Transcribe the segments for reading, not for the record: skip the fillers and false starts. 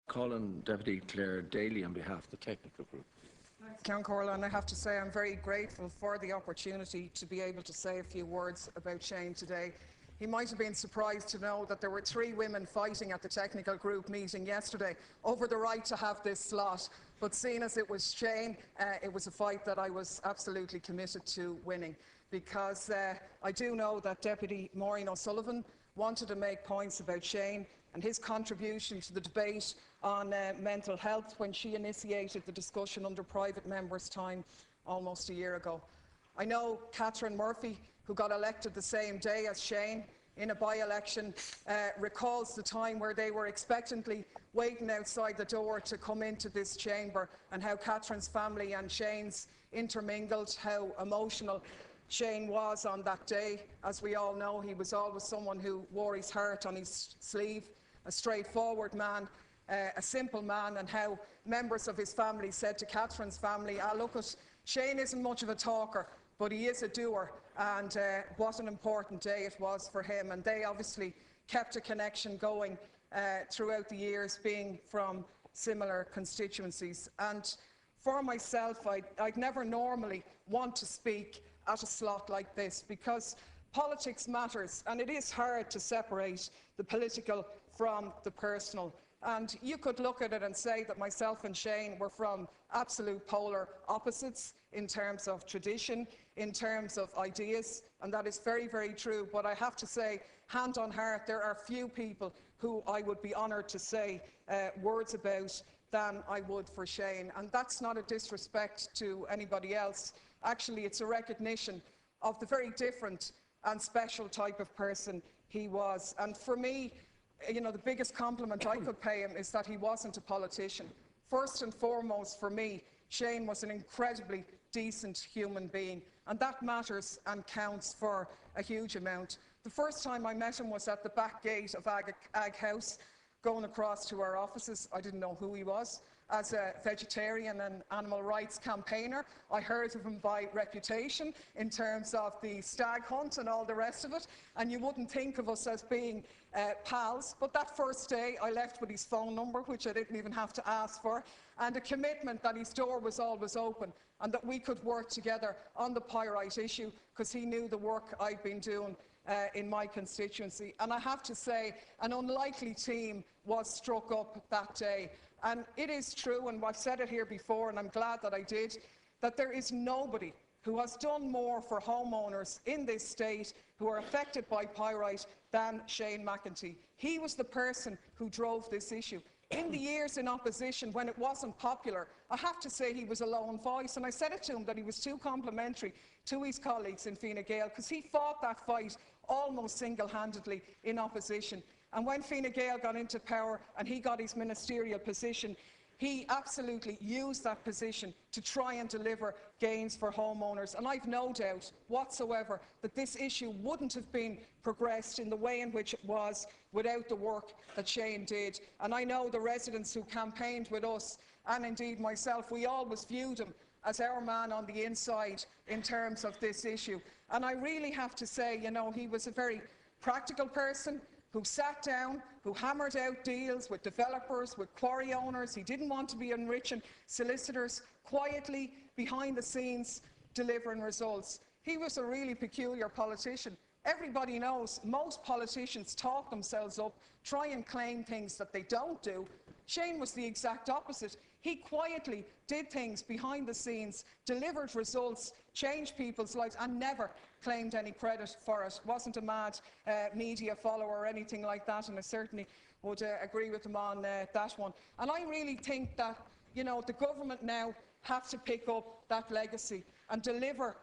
Call on Deputy Clare Daly on behalf of the Technical Group. Count Corla, and I have to say I'm very grateful for the opportunity to be able to say a few words about Shane today. He might have been surprised to know that there were 3 women fighting at the Technical Group meeting yesterday over the right to have this slot, but seeing as it was Shane, it was a fight that I was absolutely committed to winning, because I do know that Deputy Maureen O'Sullivan wanted to make points about Shane and his contribution to the debate on mental health when she initiated the discussion under private members' time almost a year ago. I know Catherine Murphy, who got elected the same day as Shane in a by-election, recalls the time where they were expectantly waiting outside the door to come into this chamber, and how Catherine's family and Shane's intermingled, how emotional Shane was on that day. As we all know, he was always someone who wore his heart on his sleeve, a straightforward man, a simple man, and how members of his family said to Catherine's family, look, Shane isn't much of a talker, but he is a doer, and what an important day it was for him. And they obviously kept a connection going throughout the years, being from similar constituencies. And for myself, I'd never normally want to speak at a slot like this, because politics matters, and it is hard to separate the political from the personal. And you could look at it and say that myself and Shane were from absolute polar opposites in terms of tradition, in terms of ideas, and that is very, very true. But I have to say, hand on heart, there are few people who I would be honoured to say words about than I would for Shane. And that's not a disrespect to anybody else. Actually, it's a recognition of the very different and special type of person he was. And for me, you know, the biggest compliment I could pay him is that he wasn't a politician. First and foremost, for me, Shane was an incredibly decent human being, and that matters and counts for a huge amount. The first time I met him was at the back gate of Ag House, going across to our offices. I didn't know who he was. As a vegetarian and animal rights campaigner, I heard of him by reputation in terms of the stag hunt and all the rest of it, and you wouldn't think of us as being pals. But that first day I left with his phone number, which I didn't even have to ask for, and a commitment that his door was always open and that we could work together on the pyrite issue, because he knew the work I'd been doing in my constituency. And I have to say, an unlikely team was struck up that day. And it is true, and I've said it here before, and I'm glad that I did, that there is nobody who has done more for homeowners in this state who are affected by pyrite than Shane McEntee. He was the person who drove this issue. In the years in opposition, when it wasn't popular, I have to say he was a lone voice, and I said it to him that he was too complimentary to his colleagues in Fine Gael, because he fought that fight almost single-handedly in opposition. And when Fine Gael got into power and he got his ministerial position, he absolutely used that position to try and deliver gains for homeowners. And I've no doubt whatsoever that this issue wouldn't have been progressed in the way in which it was without the work that Shane did. And I know the residents who campaigned with us, and indeed myself, we always viewed him as our man on the inside in terms of this issue. And I really have to say, you know, he was a very practical person who sat down, who hammered out deals with developers, with quarry owners. He didn't want to be enriching solicitors, quietly, behind the scenes, delivering results. He was a really peculiar politician. Everybody knows most politicians talk themselves up, try and claim things that they don't do. Shane was the exact opposite. He quietly did things behind the scenes, delivered results, changed people's lives, and never claimed any credit for it. Wasn't a mad media follower or anything like that, and I certainly would agree with him on that one. And I really think that, you know, the government now have to pick up that legacy and deliver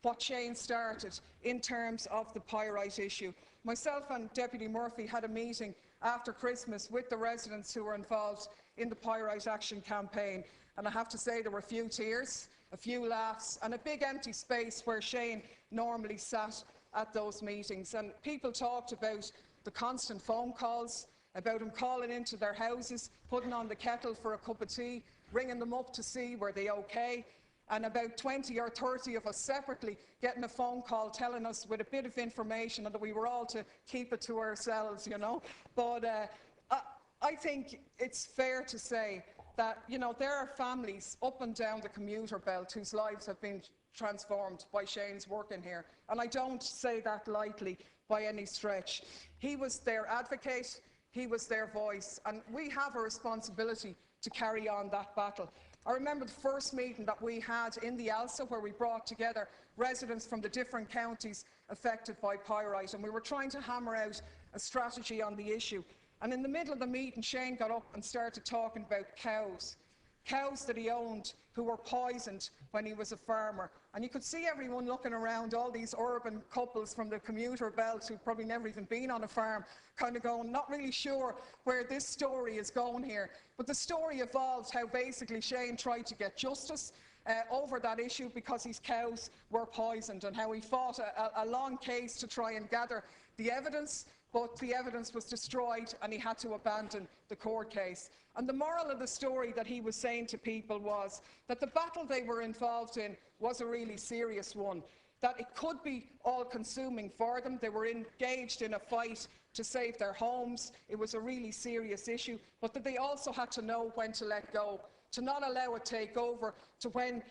what Shane started in terms of the pyrite issue. Myself and Deputy Murphy had a meeting after Christmas with the residents who were involved in the Pyrite Action campaign, and I have to say there were a few tears, a few laughs, and a big empty space where Shane normally sat at those meetings. And people talked about the constant phone calls, about him calling into their houses, putting on the kettle for a cup of tea, ringing them up to see were they okay, and about 20 or 30 of us separately getting a phone call telling us with a bit of information and that we were all to keep it to ourselves, you know. But I think it's fair to say that, you know, there are families up and down the commuter belt whose lives have been transformed by Shane's work in here. And I don't say that lightly by any stretch. He was their advocate, he was their voice, and we have a responsibility to carry on that battle. I remember the first meeting that we had in the ALSA where we brought together residents from the different counties affected by pyrite, and we were trying to hammer out a strategy on the issue. And in the middle of the meeting, Shane got up and started talking about cows that he owned who were poisoned when he was a farmer. And you could see everyone looking around, all these urban couples from the commuter belt who'd probably never even been on a farm, kind of going, not really sure where this story is going here. But the story evolved how basically Shane tried to get justice over that issue because his cows were poisoned, and how he fought a long case to try and gather the evidence, but the evidence was destroyed and he had to abandon the court case. And the moral of the story that he was saying to people was that the battle they were involved in was a really serious one, that it could be all-consuming for them. They were engaged in a fight to save their homes. It was a really serious issue, but that they also had to know when to let go, to not allow it to take over, to when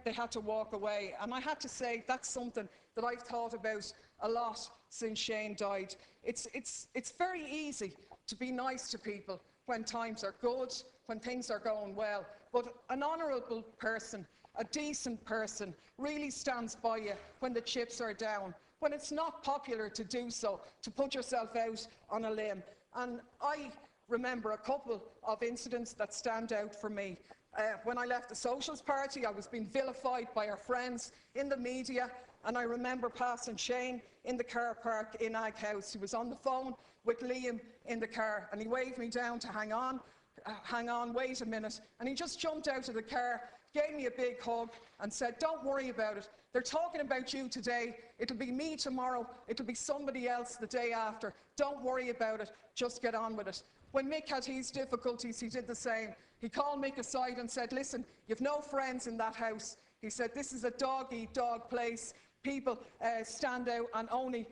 they had to walk away. And I had to say that's something that I've thought about a lot since Shane died. It's very easy to be nice to people when times are good, when things are going well, but an honourable person, a decent person, really stands by you when the chips are down, when it's not popular to do so, to put yourself out on a limb. And I remember a couple of incidents that stand out for me. When I left the Socialist Party, I was being vilified by our friends in the media, and I remember passing Shane in the car park in Ag House. He was on the phone with Liam in the car, and he waved me down to hang on, wait a minute. And he just jumped out of the car, gave me a big hug and said, don't worry about it. They're talking about you today. It'll be me tomorrow. It'll be somebody else the day after. Don't worry about it. Just get on with it. When Mick had his difficulties, he did the same. He called Mick aside and said, listen, you've no friends in that house. He said, this is a dog-eat-dog place. People stand out and only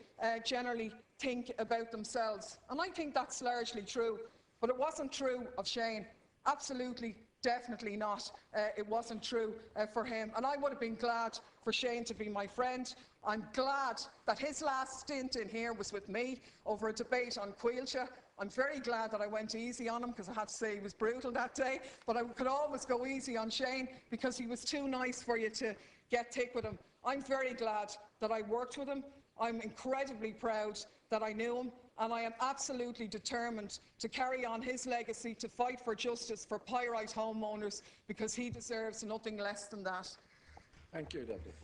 generally think about themselves. And I think that's largely true, but it wasn't true of Shane. Absolutely, definitely not. It wasn't true for him. And I would have been glad for Shane to be my friend. I'm glad that his last stint in here was with me over a debate on Cuilcha. I'm very glad that I went easy on him, because I have to say he was brutal that day, but I could always go easy on Shane because he was too nice for you to get thick with him. I'm very glad that I worked with him. I'm incredibly proud that I knew him, and I am absolutely determined to carry on his legacy, to fight for justice for pyrite homeowners, because he deserves nothing less than that. Thank you, Deputy.